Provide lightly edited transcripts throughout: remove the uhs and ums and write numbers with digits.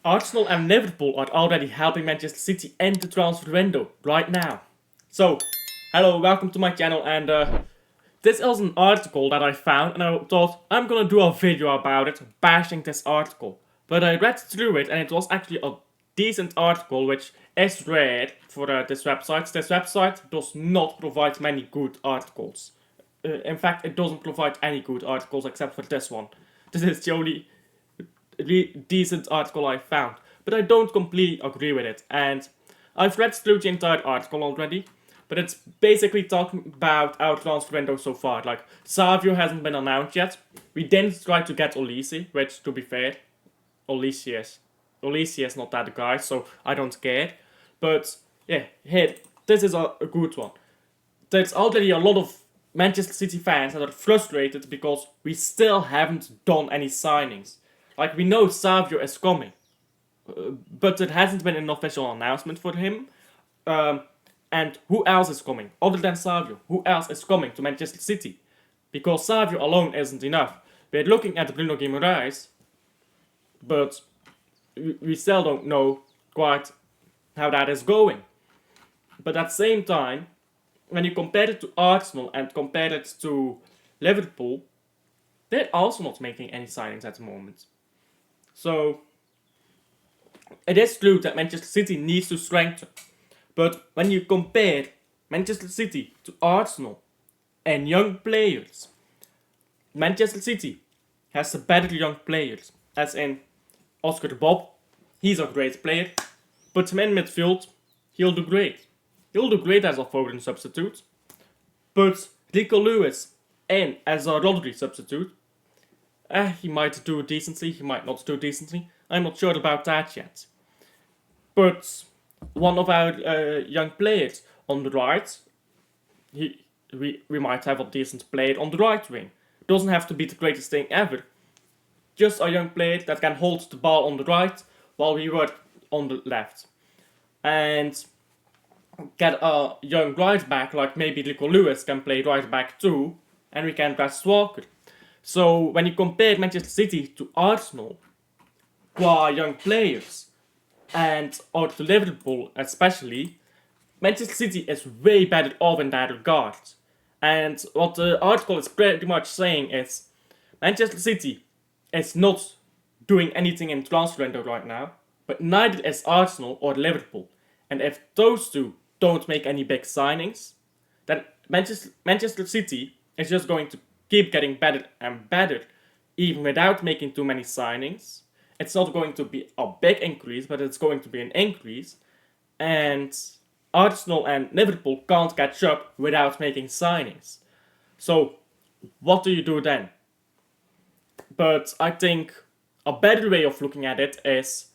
Arsenal and Liverpool are already helping Manchester City end the transfer window right now. So, hello, welcome to my channel, and this is an article that I found, and I thought I'm gonna do a video about it, bashing this article. But I read through it, and it was actually a decent article, which is rare for this website. This website does not provide many good articles. In fact, it doesn't provide any good articles except for this one. This is the only decent article I found, but I don't completely agree with it. And I've read through the entire article already, but it's basically talking about our transfer window so far. Like, Savio hasn't been announced yet. We didn't try to get Olise, which, to be fair, Olise is not that guy, so I don't care. But yeah, here, this is a good one. There's already a lot of Manchester City fans that are frustrated because we still haven't done any signings. Like, we know Savio is coming, but there hasn't been an official announcement for him. And who else is coming? Other than Savio, who else is coming to Manchester City? Because Savio alone isn't enough. We're looking at Bruno Guimaraes, but we still don't know quite how that is going. But at the same time, when you compare it to Arsenal and compare it to Liverpool, they're also not making any signings at the moment. So, it is true that Manchester City needs to strengthen. But when you compare Manchester City to Arsenal and young players, Manchester City has the better young players. As in Oscar Bob, he's a great player. Put him in midfield, he'll do great. He'll do great as a Foden substitute. Put Rico Lewis in as a Rodri substitute. He might do decently, he might not do decently. I'm not sure about that yet. But one of our young players on the right, we might have a decent player on the right wing. Doesn't have to be the greatest thing ever. Just a young player that can hold the ball on the right while we work on the left. And get a young right back like maybe Rico Lewis can play right back too, and we can rest Walker. So when you compare Manchester City to Arsenal, qua young players, and or to Liverpool especially, Manchester City is way better off in that regard. And what the article is pretty much saying is, Manchester City is not doing anything in transfer window right now, but neither is Arsenal or Liverpool. And if those two don't make any big signings, then Manchester City is just going to keep getting better and better, even without making too many signings. It's not going to be a big increase, but it's going to be an increase. And Arsenal and Liverpool can't catch up without making signings. So, what do you do then? But I think a better way of looking at it is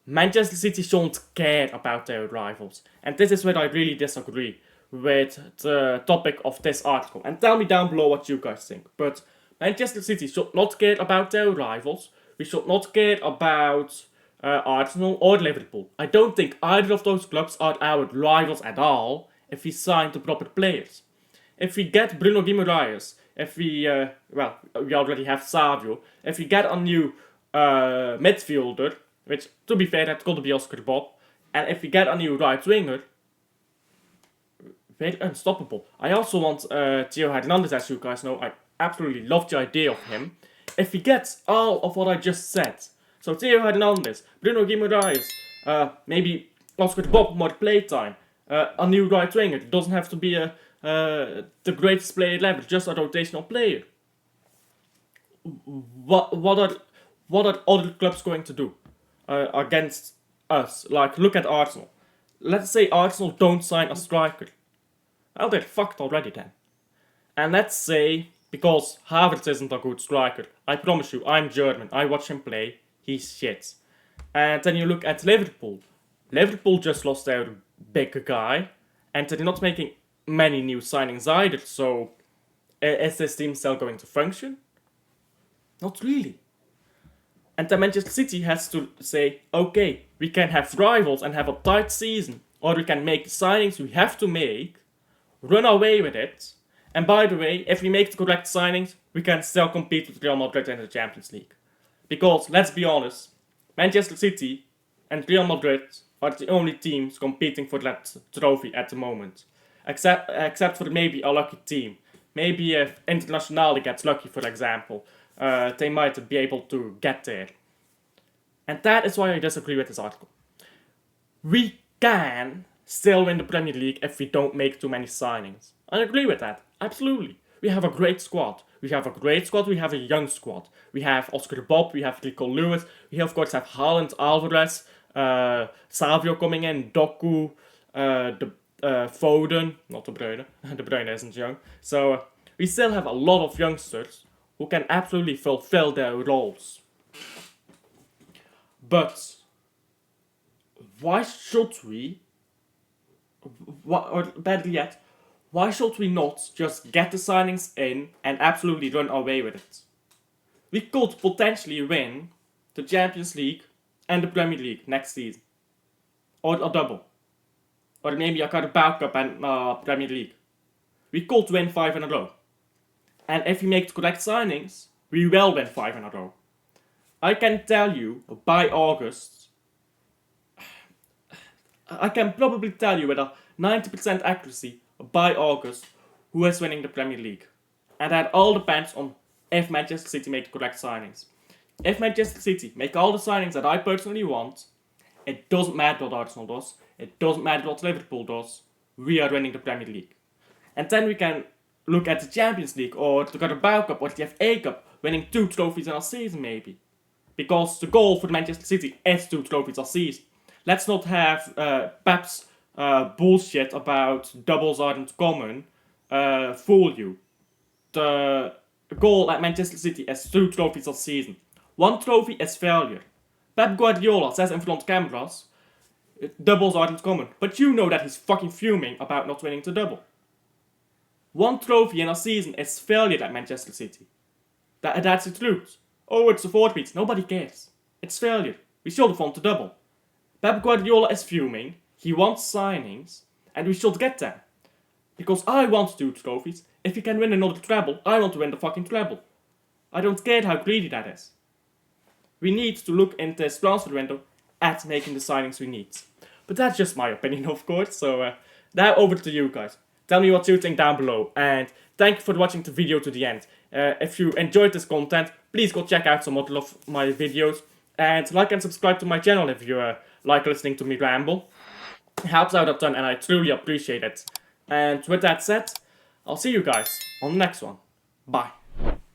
Manchester City shouldn't care about their rivals. And this is where I really disagree with the topic of this article. And tell me down below what you guys think. But Manchester City should not care about their rivals. We should not care about Arsenal or Liverpool. I don't think either of those clubs are our rivals at all if we sign the proper players. If we get Bruno Guimaraes, if we, we already have Savio, if we get a new midfielder, which, to be fair, that's going to be Oscar Bob, and if we get a new right winger, very unstoppable. I also want Theo Hernandez, as you guys know. I absolutely love the idea of him. If we get all of what I just said, so Theo Hernandez, Bruno Guimaraes, maybe Oscar Bob, more playtime, a new right winger, it doesn't have to be the greatest player ever, just a rotational player. What are other clubs going to do against us? Like, look at Arsenal. Let's say Arsenal don't sign a striker. Well, they're fucked already then. And let's say, because Havertz isn't a good striker, I promise you, I'm German, I watch him play, he's shit. And then you look at Liverpool. Liverpool just lost their big guy, and they're not making many new signings either, so is this team still going to function? Not really. And then Manchester City has to say, okay, we can have rivals and have a tight season, or we can make the signings we have to make, run away with it, and by the way, if we make the correct signings, we can still compete with Real Madrid in the Champions League. Because, let's be honest, Manchester City and Real Madrid are the only teams competing for that trophy at the moment. Except for maybe a lucky team. Maybe if Internazionale gets lucky, for example, they might be able to get there. And that is why I disagree with this article. We can still win the Premier League if we don't make too many signings. I agree with that, absolutely. We have a great squad. We have a young squad. We have Oscar Bob, we have Rico Lewis, we of course have Haaland, Alvarez, Savio coming in, Doku, Foden, not De Bruyne, De Bruyne isn't young. So we still have a lot of youngsters who can absolutely fulfill their roles. But why should we, or better yet, why should we not just get the signings in and absolutely run away with it? We could potentially win the Champions League and the Premier League next season. Or a double. Or maybe a Carabao Cup and Premier League. We could win 5 in a row. And if we make the correct signings, we will win 5 in a row. I can tell you by August, I can probably tell you with a 90% accuracy by August who is winning the Premier League. And that all depends on if Manchester City make the correct signings. If Manchester City make all the signings that I personally want, it doesn't matter what Arsenal does, it doesn't matter what Liverpool does, we are winning the Premier League. And then we can look at the Champions League or the Carabao Cup or the FA Cup, winning 2 trophies in a season maybe. Because the goal for Manchester City is 2 trophies a season. Let's not have Pep's bullshit about doubles aren't common fool you. The goal at Manchester City is 2 trophies a season. 1 trophy is failure. Pep Guardiola says in front of cameras, doubles aren't common. But you know that he's fucking fuming about not winning the double. 1 trophy in a season is failure at Manchester City. That's the truth. Oh, it's a 4 beat. Nobody cares. It's failure. We should have won the double. Pep Guardiola is fuming. He wants signings. And we should get them. Because I want 2 trophies. If he can win another treble, I want to win the fucking treble. I don't care how greedy that is. We need to look into this transfer window at making the signings we need. But that's just my opinion, of course. So now over to you guys. Tell me what you think down below. And thank you for watching the video to the end. If you enjoyed this content, please go check out some other of my videos. And like and subscribe to my channel if you like listening to me ramble. It helps out a ton and I truly appreciate it. And with that said, I'll see you guys on the next one. Bye.